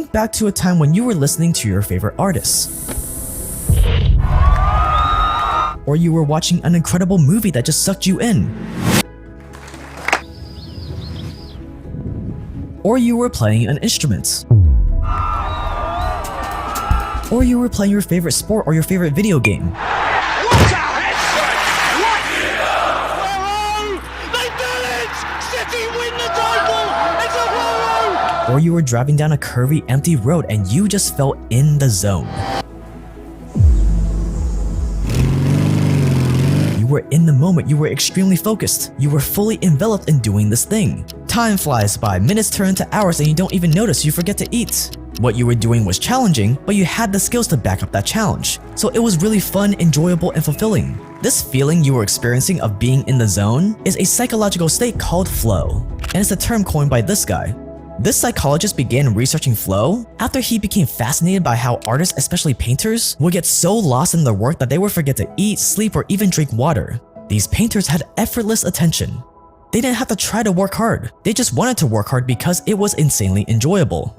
think back to a time when you were listening to your favorite artists. Or you were watching an incredible movie that just sucked you in. Or you were playing an instrument. Or you were playing your favorite sport or your favorite video game. What a headshot! What? Whoa! They did it! City win the title! It's a whoa! Or you were driving down a curvy, empty road and you just felt in the zone. You were in the moment, you were extremely focused. You were fully enveloped in doing this thing. Time flies by, minutes turn into hours and you don't even notice, you forget to eat. What you were doing was challenging, but you had the skills to back up that challenge. So it was really fun, enjoyable, and fulfilling. This feeling you were experiencing of being in the zone is a psychological state called flow, and it's a term coined by this guy. This psychologist began researching flow after he became fascinated by how artists, especially painters, would get so lost in their work that they would forget to eat, sleep, or even drink water. These painters had effortless attention. They didn't have to try to work hard. They just wanted to work hard because it was insanely enjoyable.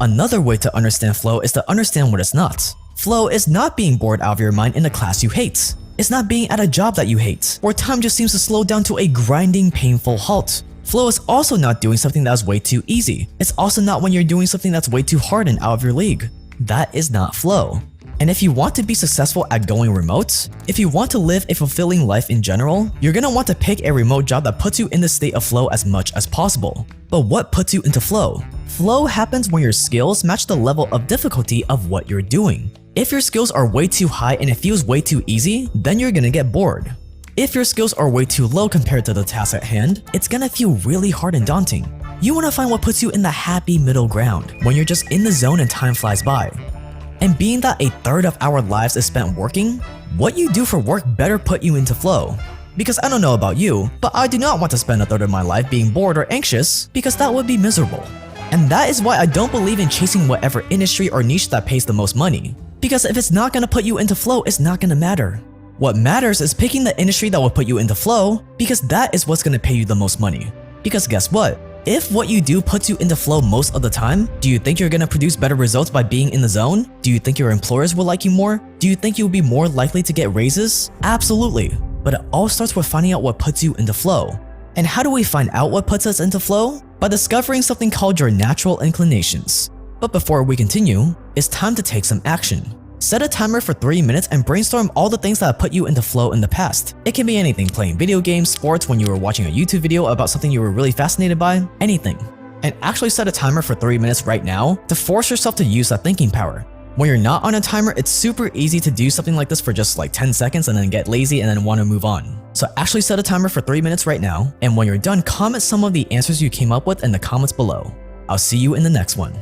Another way to understand flow is to understand what it's not. Flow is not being bored out of your mind in a class you hate. It's not being at a job that you hate, where time just seems to slow down to a grinding, painful halt. Flow is also not doing something that's way too easy. It's also not when you're doing something that's way too hard and out of your league. That is not flow. And if you want to be successful at going remote, if you want to live a fulfilling life in general, you're gonna want to pick a remote job that puts you in the state of flow as much as possible. But what puts you into flow? Flow happens when your skills match the level of difficulty of what you're doing. If your skills are way too high and it feels way too easy, then you're gonna get bored. If your skills are way too low compared to the task at hand, it's gonna feel really hard and daunting. You wanna find what puts you in the happy middle ground, when you're just in the zone and time flies by. And being that a third of our lives is spent working, what you do for work better put you into flow. Because I don't know about you, but I do not want to spend a third of my life being bored or anxious, because that would be miserable. And that is why I don't believe in chasing whatever industry or niche that pays the most money. Because if it's not gonna put you into flow, it's not gonna matter. What matters is picking the industry that will put you into flow, because that is what's gonna pay you the most money. Because guess what? If what you do puts you into flow most of the time, do you think you're gonna produce better results by being in the zone? Do you think your employers will like you more? Do you think you'll be more likely to get raises? Absolutely. But it all starts with finding out what puts you into flow. And how do we find out what puts us into flow? By discovering something called your natural inclinations. But before we continue, it's time to take some action. Set a timer for 3 minutes and brainstorm all the things that have put you into flow in the past. It can be anything, playing video games, sports, when you were watching a YouTube video about something you were really fascinated by, anything. And actually set a timer for 3 minutes right now to force yourself to use that thinking power. When you're not on a timer, it's super easy to do something like this for just like 10 seconds and then get lazy and then want to move on. So actually set a timer for 3 minutes right now, and when you're done, comment some of the answers you came up with in the comments below. I'll see you in the next one.